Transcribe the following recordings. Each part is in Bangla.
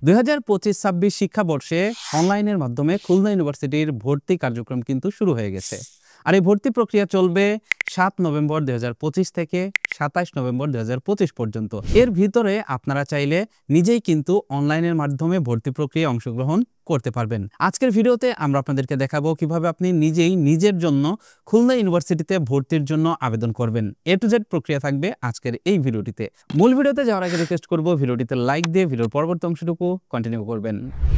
2025-26 শিক্ষাবর্ষে অনলাইনের মাধ্যমে খুলনা ইউনিভার্সিটির ভর্তি কার্যক্রম কিন্তু শুরু হয়ে গেছে। আর এই ভর্তি প্রক্রিয়া চলবে 7 নভেম্বর 2025 থেকে 27 নভেম্বর 2025 পর্যন্ত। এর ভিতরে আপনারা চাইলে নিজেই কিন্তু অনলাইনের মাধ্যমে ভর্তি প্রক্রিয়ায় অংশগ্রহণ করতে পারবেন। আজকের ভিডিওতে আমরা আপনাদেরকে দেখাবো কিভাবে আপনি নিজেই নিজের জন্য খুলনা ইউনিভার্সিটিতে ভর্তির জন্য আবেদন করবেন। A to Z প্রক্রিয়া থাকবে আজকের এই ভিডিওটিতে। মূল ভিডিওতে যাওয়ার আগে রিকোয়েস্ট করব ভিডিওটিতে লাইক দিয়ে ভিডিওর পরবর্তী অংশটুকু কন্টিনিউ করবেন।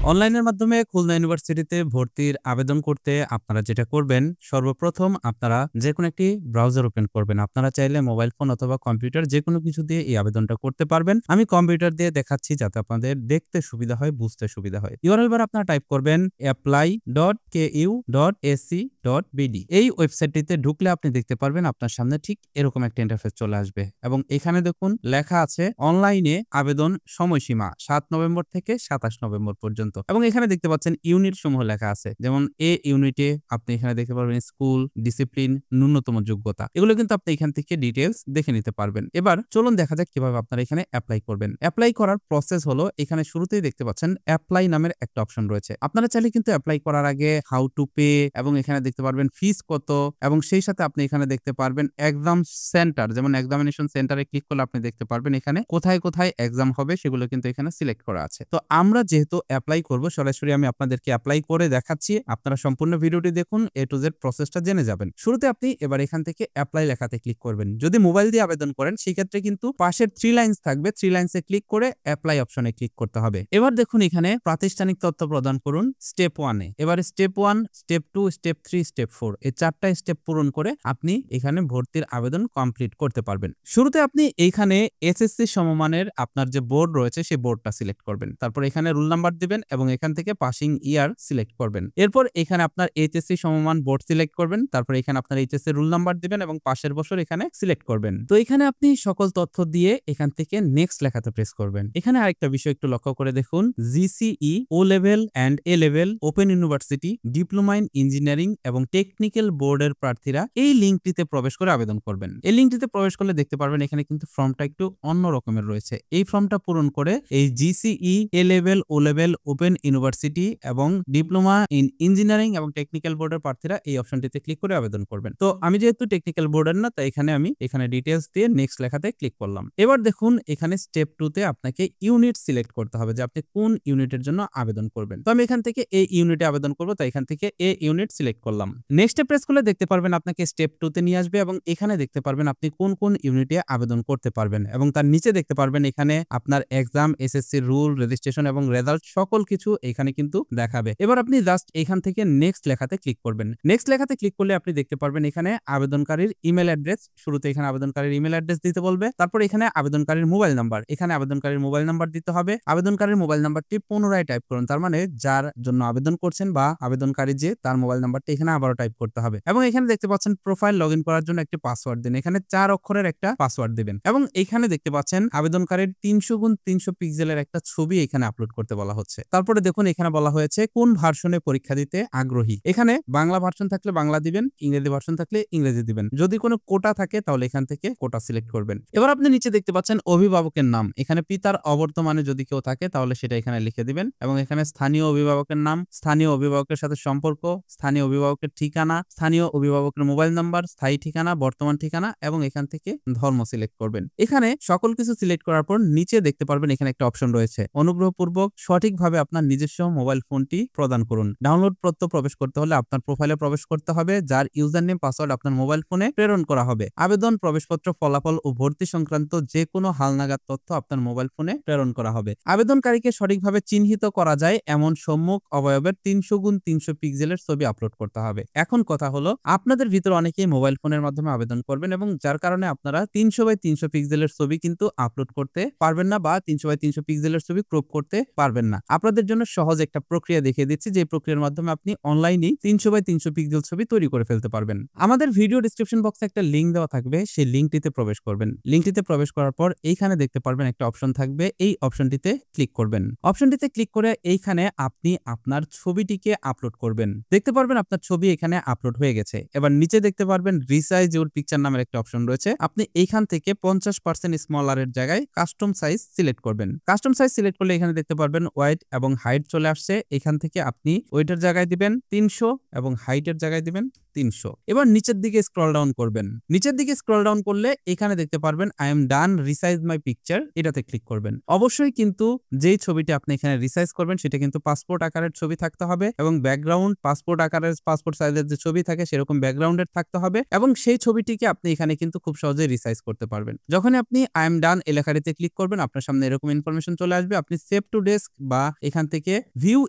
অনলাইনের মাধ্যমে খুলনা ইউনিভার্সিটিতে ভর্তির আবেদন করতে আপনারা যেটা করবেন, সর্বপ্রথম আপনারা যে কোনো একটি ব্রাউজার ওপেন করবেন। আপনারা চাইলে মোবাইল ফোন অথবা কম্পিউটার যে কোনো কিছু দিয়ে এই আবেদনটা করতে পারবেন। আমি কম্পিউটার দিয়ে দেখাচ্ছি যাতে আপনাদের দেখতে সুবিধা হয়, বুঝতে সুবিধা হয়। ইউআরএল বার আপনারা টাইপ করবেন apply.ku.ac.bd। এই ওয়েবসাইটটিতে ঢুকলে আপনি দেখতে পারবেন আপনার সামনে ঠিক এরকম একটা ইন্টারফেস চলে আসবে এবং এখানে দেখুন লেখা আছে অনলাইনে আবেদন সময়সীমা 7 নভেম্বর থেকে 27 নভেম্বর পর্যন্ত এবং এখানে দেখতে পাচ্ছেন ইউনিট সমূহ লেখা আছে। যেমন এ ইউনিটে আপনি এখানে দেখতে পারবেন স্কুল, ডিসিপ্লিন, ন্যূনতম যোগ্যতা, এগুলো কিন্তু আপনি এখান থেকে ডিটেইলস দেখে নিতে পারবেন। এবার চলুন দেখা যাক কিভাবে আপনারা এখানে অ্যাপ্লাই করবেন। অ্যাপ্লাই করার প্রসেস হলো এখানে শুরুতেই দেখতে পাচ্ছেন অ্যাপ্লাই নামের একটা অপশন রয়েছে। আপনারা চাইলে কিন্তু অ্যাপ্লাই করার আগে হাউ টু পে এবং এখানে দেখতে পারবেন ফিস কত এবং সেই সাথে আপনি এখানে দেখতে পারবেন এক্সাম সেন্টার, যেমন এক্সামিনেশন সেন্টারে ক্লিক করলে আপনি দেখতে পারবেন এখানে কোথায় কোথায় এক্সাম হবে সেগুলো কিন্তু এখানে সিলেক্ট করা আছে। তো আমরা যেহেতু অ্যাপ্লাই করব, সরাসরি আমি আপনাদেরকে অ্যাপ্লাই করে দেখাচ্ছি। আপনারা সম্পূর্ণ ভিডিওটি দেখুন, A to Z প্রসেসটা জেনে যাবেন। শুরুতে আপনি এবার এখান থেকে অ্যাপ্লাই লেখাতে ক্লিক করবেন। যদি মোবাইল দিয়ে আবেদন করেন সেক্ষেত্রে কিন্তু পাশের 3 লাইন্স থাকবে, 3 লাইন্সে ক্লিক করে অ্যাপ্লাই অপশনে ক্লিক করতে হবে। এবার দেখুন এখানে প্রাতিষ্ঠানিক তথ্য প্রদান করুন স্টেপ 1 এ। এবার স্টেপ 1, স্টেপ 2, স্টেপ 3, স্টেপ 4 এই 4টা স্টেপ পূরণ করে আপনি এখানে ভর্তির আবেদন কমপ্লিট করতে পারবেন। শুরুতে আপনি এইখানে এসএসসি সমমানের আপনার যে বোর্ড রয়েছে সেই বোর্ডটা সিলেক্ট করবেন। তারপর এখানে রোল নাম্বার দিবেন এবং এখান থেকে পাসিং ইয়ার সিলেক্ট করবেন। এরপর এখানে আপনার এইচএসসি সমমান বোর্ড সিলেক্ট করবেন। তারপর এখানে আপনার এইচএসসি রোল নাম্বার দিবেন এবং পাশের বছর এখানে সিলেক্ট করবেন। তো এখানে আপনি সকল তথ্য দিয়ে এখান থেকে নেক্সট লেখাতে প্রেস করবেন। এখানে আরেকটা বিষয় একটু লক্ষ্য করে দেখুন, GCE O level and A level open university diploma in engineering এবং টেকনিক্যাল বোর্ডের প্রার্থীরা এই লিঙ্কটিতে প্রবেশ করে আবেদন করবেন। এই লিঙ্কটিতে প্রবেশ করলে দেখতে পারবেন এখানে কিন্তু ফর্মটা একটু অন্য রকমের রয়েছে। এই ফর্মটা পূরণ করে এই GCE A level O level open university এবং ডিপ্লোমা ইন ইঞ্জিনিয়ারিং এবং টেকনিক্যাল বোর্ডের প্রার্থীরা এই অপশনটিতে ক্লিক করে আবেদন করবেন। তো আমি যেহেতু টেকনিক্যাল বোর্ডের না, তাই আমি এখানে ডিটেইলস দিয়ে নেক্সট লেখাতে ক্লিক করলাম। এবার দেখুন এখানে স্টেপ 2 তে আপনাকে ইউনিট সিলেক্ট করতে হবে যে আপনি কোন ইউনিটের জন্য আবেদন করবেন। তো আমি এখান থেকে এই ইউনিটে আবেদন করব, তাই এখান থেকে এ ইউনিট সিলেক্ট করলাম। নেক্সটে প্রেস করলে দেখতে পারবেন আপনাকে স্টেপ 2 তে নিয়ে আসবে এবং এখানে দেখতে পারবেন আপনি কোন কোন ইউনিটে আবেদন করতে পারবেন এবং তার নিচে দেখতে পারবেন এখানে আপনার এক্সাম, এসএসসি রুল, রেজিস্ট্রেশন এবং রেজাল্ট সকল কিছু এখানে কিন্তু দেখাবে। এবার আপনি জাস্ট এখান থেকে নেক্সট লেখাতে ক্লিক করবেন। নেক্সট লেখাতে ক্লিক করলে আপনি দেখতে পারবেন এখানে আবেদনকারীর ইমেল অ্যাড্রেস, শুরুতে এখানে আবেদনকারীর ইমেল অ্যাড্রেস দিতে বলবে। তারপর এখানে আবেদনকারীর মোবাইল নাম্বার, এখানে আবেদনকারীর মোবাইল নাম্বার দিতে হবে। আবেদনকারীর মোবাইল নাম্বারটি পুনরায় টাইপ করুন, তার মানে যার জন্য আবেদন করছেন বা আবেদনকারী যে তার মোবাইল নাম্বারটি এখানে আবারও টাইপ করতে হবে এবং এখানে দেখতে পাচ্ছেন প্রোফাইল লগইন করার জন্য একটি পাসওয়ার্ড দিন। এখানে 4 অক্ষরের একটা পাসওয়ার্ড দিবেন এবং এখানে দেখতে পাচ্ছেন আবেদনকারীর 300x300 পিক্সেলের একটা ছবি এখানে আপলোড করতে বলা হচ্ছে। তারপরে দেখুন এখানে বলা হয়েছে কোন ভার্সনে পরীক্ষা দিতে আগ্রহী। এখানে বাংলা ভার্সন থাকলে বাংলা দিবেন, ইংরেজি ভার্সন থাকলে ইংরেজি দিবেন। যদি কোনো কোটা থাকে তাহলে এখান থেকে কোটা সিলেক্ট করবেন। এবার আপনি নিচে দেখতে পাচ্ছেন অভিভাবকের নাম, এখানে পিতার অবর্তমানে যদি কেউ থাকে তাহলে সেটা এখানে লিখে দিবেন এবং এখানে স্থানীয় অভিভাবকের নাম, স্থানীয় অভিভাবকের সাথে সম্পর্ক, স্থানীয় অভিভাবকের ঠিকানা, স্থানীয় অভিভাবকের মোবাইল নাম্বার, স্থায়ী ঠিকানা, বর্তমান ঠিকানা এবং এখান থেকে ধর্ম সিলেক্ট করবেন। এখানে সকল কিছু সিলেক্ট করার পর নিচে দেখতে পারবেন এখানে একটা অপশন রয়েছে, অনুগ্রহপূর্বক সঠিকভাবে আপনার নিজস্ব মোবাইল ফোনটি প্রদান করুন। ডাউনলোড পত্র প্রবেশ করতে হলে আপনার প্রোফাইলে প্রবেশ করতে হবে, যার ইউজার নেম পাসওয়ার্ড আপনার মোবাইল ফোনে প্রেরণ করা হবে। আবেদন, প্রবেশপত্র, ফলাফল ও ভর্তি সংক্রান্ত যে কোনো হালনাগাদ তথ্য আপনার মোবাইল ফোনে প্রেরণ করা হবে। আবেদনকারীকে সঠিকভাবে চিহ্নিত করা যায় এমন সম্মুখ অবয়বের 300x300 পিক্সেলের ছবি আপলোড করতে হবে। এখন কথা হলো আপনাদের ভিতরে অনেকেই মোবাইল ফোনের মাধ্যমে আবেদন করবেন এবং যার কারণে আপনারা 300x300 পিক্সেলের ছবি কিন্তু আপলোড করতে পারবেন না বা 300x300 পিক্সেলের ছবি ক্রপ করতে পারবেন না। আপনাদের জন্য সহজ একটা প্রক্রিয়া দেখিয়ে দিচ্ছি, যে প্রক্রিয়ার মাধ্যমে আপনি অনলাইনে 300x300 পিক্সেল ছবি তৈরি করে ফেলতে পারবেন। আমাদের ভিডিও ডেসক্রিপশন বক্সে একটা লিংক দেওয়া থাকবে, সেই লিংকটিতে প্রবেশ করবেন। লিংকটিতে প্রবেশ করার পর এইখানে দেখতে পারবেন একটা অপশন থাকবে, এই অপশনটিতে ক্লিক করবেন। অপশনটিতে ক্লিক করে এইখানে আপনি আপনার ছবিটিকে আপলোড করবেন। দেখতে পারবেন আপনার ছবি এখানে আপলোড হয়ে গেছে। এবার নিচে দেখতে পারবেন রিসাইজ ইউর পিকচার নামের একটা অপশন রয়েছে। আপনি এইখান থেকে 50% স্মলার এর জায়গায় কাস্টম সাইজ সিলেক্ট করবেন। কাস্টম সাইজ সিলেক্ট করলে এখানে দেখতে পারবেন ওয়েট এবং হাইট চলে আসছে। এখান থেকে আপনি ওয়েটের জায়গায় দিবেন 300 এবং হাইটের জায়গায় দিবেন 300। এবার নিচের দিকে স্ক্রল ডাউন করবেন। নিচের দিকে স্ক্রল ডাউন করলে এখানে দেখতে পারবেন I am done resize my picture, এটাতে ক্লিক করবেন। অবশ্যই কিন্তু যেই ছবিটা আপনি এখানে রিসাইজ করবেন সেটা কিন্তু পাসপোর্ট আকারের ছবি থাকতে হবে এবং ব্যাকগ্রাউন্ড পাসপোর্ট আকারের পাসপোর্ট সাইজের যে ছবি থাকে সেরকম ব্যাকগ্রাউন্ডের থাকতে হবে এবং সেই ছবিটিকে আপনি এখানে কিন্তু খুব সহজেই রিসাইজ করতে পারবেন। যখন আপনি আই এম ডান এই লেখাটিতে ক্লিক করবেন আপনার সামনে এরকম ইনফরমেশন চলে আসবে। আপনি সেভ টু ডেস্ক বা এখান থেকে ভিউ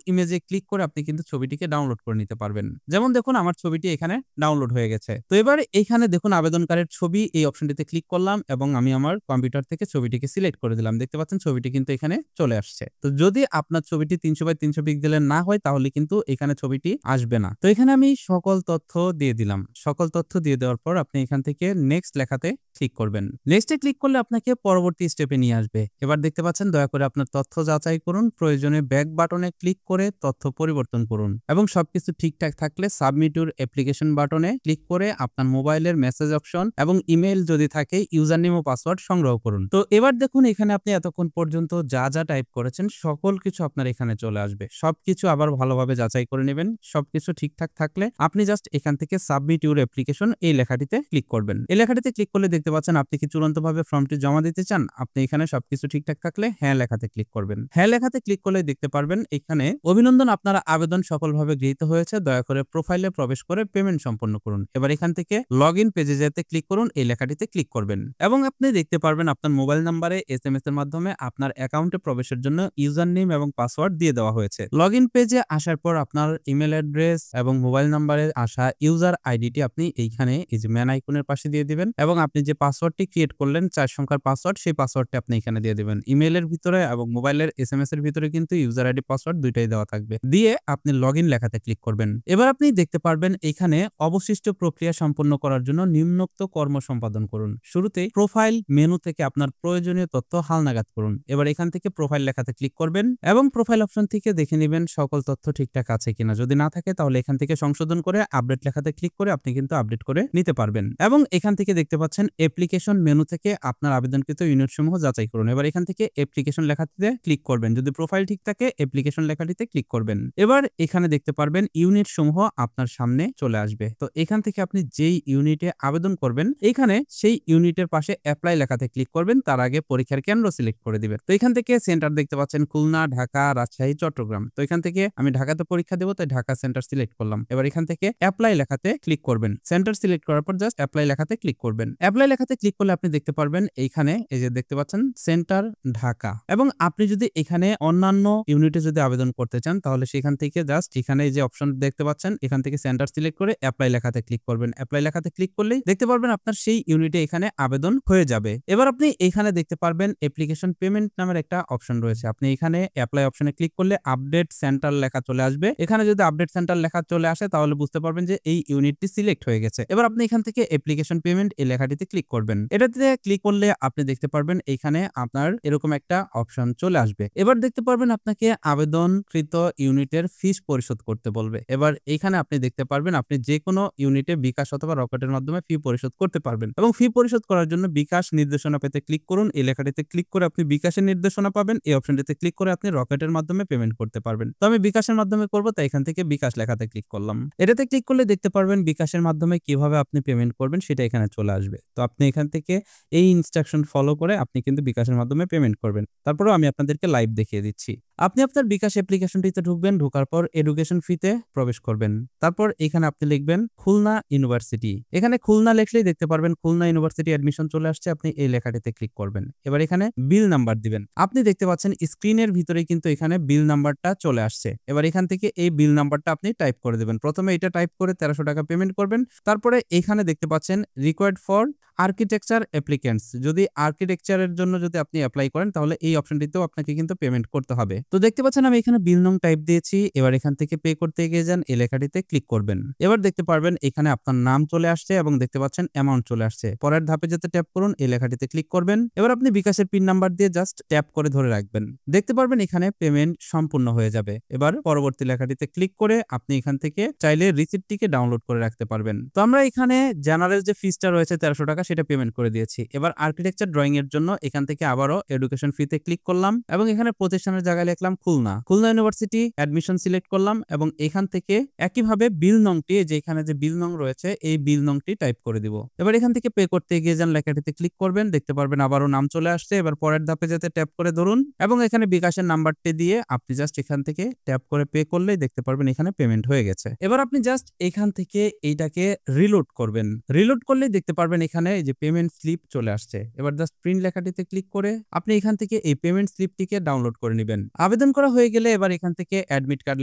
ইমেজে ক্লিক করে আপনি কিন্তু ছবিটিকে ডাউনলোড করে নিতে পারবেন। যেমন দেখুন আমার ছবিটি এখানে ডাউনলোড হয়ে গেছে। তো এবার এখানে দেখুন আবেদনকারীর ছবি, এই অপশনটিতে ক্লিক করলাম এবং আমি আমার কম্পিউটার থেকে ছবিটিকে সিলেক্ট করে দিলাম। দেখতে পাচ্ছেন ছবিটি কিন্তু এখানে চলে আসছে। তো যদি আপনার ছবিটি 300x300 পিক্সেলের না হয় তাহলে কিন্তু এখানে ছবিটি আসবে না। তো এখানে আমি সকল তথ্য দিয়ে দিলাম। সকল তথ্য দিয়ে দেওয়ার পর আপনি এখান থেকে নেক্সট লেখাতে ক্লিক করবেন। নেক্সটে ক্লিক করলে আপনাকে পরবর্তী স্টেপে নিয়ে আসবে। এবার দেখতে পাচ্ছেন দয়া করে আপনার তথ্য যাচাই করুন, প্রয়োজনে ব্যাক বাটনে ক্লিক করে তথ্য পরিবর্তন করুন এবং সবকিছু ঠিকঠাক থাকলে সাবমিট ইউর অ্যাপ্লিকেশন বাটনে ক্লিক করে আপনার মোবাইলের মেসেজ অপশন এবং ইমেল যদি থাকে ইউজার নেম ও পাসওয়ার্ড সংগ্রহ করুন। তো এবার দেখুন এখানে আপনি এতক্ষণ পর্যন্ত যা যা টাইপ করেছেন সকল কিছু আপনার এখানে চলে আসবে। সবকিছু আবার ভালোভাবে যাচাই করে নেবেন। সবকিছু ঠিকঠাক থাকলে আপনি জাস্ট এখান থেকে সাবমিট ইউর অ্যাপ্লিকেশন এই লেখাটিতে ক্লিক করবেন। এই লেখাটিতে ক্লিক করলে দেখতে পাচ্ছেন আপনি কি চূড়ান্তভাবে ফর্মটি জমা দিতে চান। আপনি এখানে সবকিছু ঠিকঠাক থাকলে হ্যাঁ লেখাতে ক্লিক করবেন। হ্যাঁ লেখাতে ক্লিক করলে দেখতে পারবেন এখানে অভিনন্দন, আপনার আবেদন সফলভাবে গৃহীত হয়েছে, দয়া করে প্রোফাইলে প্রবেশ করে পেমেন্ট সম্পন্ন করুন। এবার এখান থেকে লগ ইন পেজে যেতে ক্লিক করুন, এই লেখাটিতে ক্লিক করবেন এবং আপনি দেখতে পারবেন আপনার মোবাইল নাম্বারে SMS এর মাধ্যমে আপনার অ্যাকাউন্টে প্রবেশের জন্য ইউজার নেম এবং পাসওয়ার্ড দিয়ে দেওয়া হয়েছে। লগ ইন পেজে আসার পর আপনার ইমেল অ্যাড্রেস এবং মোবাইল নাম্বারে আসা ইউজার আইডিটি আপনি এইখানে এই যে ম্যান আইকনের পাশে দিয়ে দিবেন এবং আপনি যে পাসওয়ার্ডটি ক্রিয়েট করলেন 4 সংখ্যার পাসওয়ার্ড, সেই পাসওয়ার্ডটি আপনি এখানে দিয়ে দিবেন। ইমেইলের ভিতরে এবং মোবাইলের SMS এর ভিতরে কিন্তু ইউজার আইডি পাসওয়ার্ড দুইটাই দেওয়া থাকবে। দিয়ে আপনি লগ ইন লেখাতে ক্লিক করবেন। এবার আপনি দেখতে পারবেন এখানে অবশিষ্ট প্রক্রিয়া সম্পন্ন করার জন্য নিম্নোক্ত কর্ম সম্পাদন করুন। শুরুতে প্রোফাইল মেনু থেকে আপনার প্রয়োজনীয় তথ্য হালনাগাদ করুন। এবার এখান থেকে প্রোফাইল লেখাতে ক্লিক করবেন এবং প্রোফাইল অপশন থেকে দেখে নেবেন সকল তথ্য ঠিকঠাক আছে কিনা। যদি না থাকে তাহলে এখান থেকে সংশোধন করে আপডেট লেখাতে ক্লিক করে আপনি কিন্তু আপডেট করে নিতে পারবেন এবং এখান থেকে দেখতে পাচ্ছেন অ্যাপ্লিকেশন মেনু থেকে আপনার আবেদনকৃত ইউনিট সমূহ যাচাই করুন। এবার এখান থেকে অ্যাপ্লিকেশন লেখাটিতে ক্লিক করবেন। যদি প্রোফাইল ঠিক থাকে অ্যাপ্লিকেশন লেখাটিতে ক্লিক করবেন। এবার এখানে দেখতে পারবেন ইউনিট সমূহ আপনার সামনে চলে আসবে। তো এখান থেকে আপনি যেই ইউনিটে আবেদন করবেন এখানে সেই ইউনিটের পাশে অ্যাপ্লাই লেখাতে ক্লিক করবেন। তার আগে পরীক্ষার কেন্দ্র সিলেক্ট করে দিবেন। তো এখান থেকে সেন্টার দেখতে পাচ্ছেন খুলনা, ঢাকা, রাজশাহী, চট্টগ্রাম। তো এখান থেকে আমি ঢাকাতে পরীক্ষা দেবো তাই ঢাকা সেন্টার সিলেক্ট করলাম। এবার এখান থেকে অ্যাপ্লাই লেখাতে ক্লিক করবেন। সেন্টার সিলেক্ট করার পর জাস্ট অ্যাপ্লাই লেখাতে ক্লিক করবেন। অ্যাপ্লাই লেখাতে ক্লিক করলে আপনি দেখতে পারবেন এইখানে এই যে দেখতে পাচ্ছেন সেন্টার ঢাকা এবং আপনি যদি এখানে অন্যান্য ইউনিটে যদি আবেদন করতে চান তাহলে সেখান থেকে জাস্ট এখানে এই যে অপশন দেখতে পাচ্ছেন এখান থেকে সেন্টার সিলেক্ট করে অ্যাপ্লাই লেখাতে ক্লিক করবেন। অ্যাপ্লাই লেখাতে ক্লিক করলেই দেখতে পারবেন আপনার সেই ইউনিটে এখানে আবেদন হয়ে যাবে। এবার আপনি এখানে দেখতে পারবেন অ্যাপ্লিকেশন পেমেন্ট নামের একটা অপশন রয়েছে। আপনি এখানে অ্যাপ্লাই অপশনে ক্লিক করলে আপডেট সেন্টার লেখা চলে আসবে। এখানে যদি আপডেট সেন্টার লেখা চলে আসে তাহলে বুঝতে পারবেন যে এই ইউনিটটি সিলেক্ট হয়ে গেছে। এবার আপনি এখান থেকে অ্যাপ্লিকেশন পেমেন্ট এই লেখাটিতে ক্লিক করবেন। এটাতে ক্লিক করলে আপনি দেখতে পারবেন এখানে আপনার এরকম একটা অপশন চলে আসবে। এবার দেখতে পারবেন আপনাকে আবেদনকৃত ইউনিটের ফিস পরিশোধ করতে বলবে। এবার এখানে আপনি দেখতে পারবেন আপনি যে কোনো ইউনিটে বিকাশ অথবা রকেটের মাধ্যমে ফি পরিশোধ করতে পারবেন এবং ফি পরিশোধ করার জন্য বিকাশ নির্দেশনা পেতে ক্লিক করুন। এই লেখাটিতে ক্লিক করে আপনি বিকাশের নির্দেশনা পাবেন। এই অপশনটিতে ক্লিক করে আপনি রকেটের মাধ্যমে পেমেন্ট করতে পারবেন। তো আমি বিকাশের মাধ্যমে করব তাই এখান থেকে বিকাশ লেখাতে ক্লিক করলাম। এটাতে ক্লিক করলে দেখতে পারবেন বিকাশের মাধ্যমে কিভাবে আপনি পেমেন্ট করবেন সেটা এখানে চলে আসবে। তো আপনি এখান থেকে এই ইনস্ট্রাকশন ফলো করে আপনি কিন্তু বিকাশের মাধ্যমে পেমেন্ট করবেন। তারপরেও আমি আপনাদেরকে লাইভ দেখিয়ে দিচ্ছি। আপনি আপনার বিকাশ অ্যাপ্লিকেশনটিতে ঢুকবেন, ঢোকার পর এডুকেশন ফিতে প্রবেশ করবেন। তারপর এখানে আপনি লিখবেন খুলনা ইউনিভার্সিটি। এখানে খুলনা লিখলেই দেখতে পারবেন খুলনা ইউনিভার্সিটি অ্যাডমিশন চলে আসছে। আপনি এই লেখাটিতে ক্লিক করবেন। এবার এখানে বিল নাম্বার দিবেন। আপনি দেখতে পাচ্ছেন স্ক্রিনের ভিতরেই কিন্তু এখানে বিল নাম্বারটা চলে আসছে। এবার এখান থেকে এই বিল নাম্বারটা আপনি টাইপ করে দেবেন। প্রথমে এটা টাইপ করে 1300 টাকা পেমেন্ট করবেন। তারপরে এখানে দেখতে পাচ্ছেন রিকোয়ার্ড ফর আর্কিটেকচার অ্যাপ্লিকেন্টস। যদি আর্কিটেকচারের জন্য যদি আপনি অ্যাপ্লাই করেন তাহলে এই অপশনটিতেও আপনাকে কিন্তু পেমেন্ট করতে হবে। তো দেখতে পাচ্ছেন আমি এখানে বিল নং টাইপ দিয়েছি। এবার এখান থেকে পে করতে এগিয়ে যান, এই লেখাটিতে ক্লিক করবেন। এবার দেখতে পারবেন এখানে আপনার নাম চলে আসছে এবং দেখতে পাচ্ছেন অ্যামাউন্ট চলে আসছে। পরের ধাপে যেতে ট্যাপ করুন, এই লেখাটিতে ক্লিক করবেন। এবার আপনি বিকাশের পিন নাম্বার দিয়ে জাস্ট ট্যাপ করে ধরে রাখবেন। দেখতে পারবেন এখানে পেমেন্ট সম্পূর্ণ হয়ে যাবে। এবার পরবর্তী লেখাটিতে ক্লিক করে আপনি এখান থেকে চাইলে রিসিপ্টটিকে ডাউনলোড করে রাখতে পারবেন। তো আমরা এখানে জেনারেল যে ফিসটা রয়েছে 1300 টাকা সেটা পেমেন্ট করে দিয়েছি। এবার আর্কিটেকচার ড্রয়িং এর জন্য এখান থেকে আবারও এডুকেশন ফিতে ক্লিক করলাম এবং এখানে প্রতিষ্ঠানের জায়গায় লিখলাম খুলনা ইউনিভার্সিটি, অ্যাডমিশন সিলেক্ট করলাম এবং এখান থেকে একইভাবে বিল নংটি, যে এখানে যে বিল নং রয়েছে এই বিল নংটি টাইপ করে দিব। এবার এখান থেকে পে করতে এগিয়ে যান, লেখাটিতে ক্লিক করবেন। দেখতে পারবেন আবারও নাম চলে আসছে। এবার পরের ধাপে যেতে ট্যাপ করে ধরুন এবং এখানে বিকাশের নাম্বারটি দিয়ে আপনি জাস্ট এখান থেকে ট্যাপ করে পে করলেই দেখতে পারবেন এখানে পেমেন্ট হয়ে গেছে। এবার আপনি জাস্ট এখান থেকে এইটাকে রিলোড করবেন। রিলোড করলেই দেখতে পারবেন এখানে এই যে পেমেন্ট স্লিপ চলে আসছে। এবার জাস্ট প্রিন্ট লেখাটিতে ক্লিক করে আপনি এখান থেকে এই পেমেন্ট স্লিপটিকে ডাউনলোড করে নেবেন। আবেদন করা হয়ে গেলে এবার এখান থেকে অ্যাডমিট কার্ড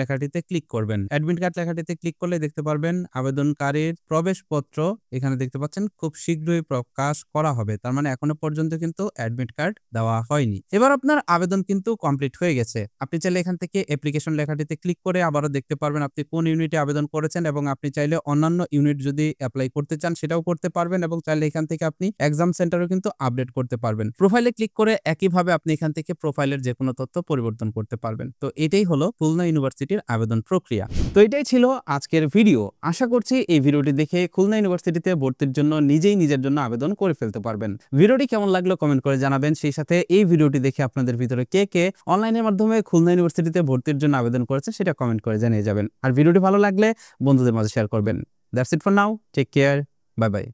লেখাটিতে ক্লিক করবেন। অ্যাডমিট কার্ড লেখাটিতে ক্লিক করলে দেখতে পারবেন আবেদনকারীর প্রবেশপত্র এখানে দেখতে পাচ্ছেন খুব শীঘ্রই প্রকাশ করা হবে। তার মানে এখনো পর্যন্ত কিন্তু অ্যাডমিট কার্ড দেওয়া হয়নি। এবার আপনার আবেদন কিন্তু কমপ্লিট হয়ে গেছে। আপনি চাইলে এখান থেকে অ্যাপ্লিকেশন লেখাটিতে ক্লিক করে আবারও দেখতে পারবেন আপনি কোন ইউনিটে আবেদন করেছেন এবং আপনি চাইলে অন্যান্য ইউনিট যদি অ্যাপ্লাই করতে চান সেটাও করতে পারবেন এবং চাইলে এখান থেকে আপনি এক্সাম সেন্টারও কিন্তু আপডেট করতে পারবেন। প্রোফাইলে ক্লিক করে একইভাবে আপনি এখান থেকে প্রোফাইলের যে কোনো তথ্য পরিবর্তন করতে পারবেন। তো এটাই হলো খুলনা ইউনিভার্সিটির আবেদন প্রক্রিয়া। তো এটাই ছিল আজকের ভিডিও। আশা করছি এই ভিডিওটি দেখে খুলনা ইউনিভার্সিটিতে ভর্তির জন্য নিজের জন্য আবেদন করে ফেলতে পারবেন। ভিডিওটি কেমন লাগলো কমেন্ট করে জানাবেন। সেই সাথে এই ভিডিওটি দেখে আপনাদের ভিতরে কে কে অনলাইনের মাধ্যমে খুলনা ইউনিভার্সিটিতে ভর্তির জন্য আবেদন করেছে সেটা কমেন্ট করে জানিয়ে যাবেন। আর ভিডিওটি ভালো লাগলে বন্ধুদের মাঝে শেয়ার করবেন। That's it for now. Take care. Bye by.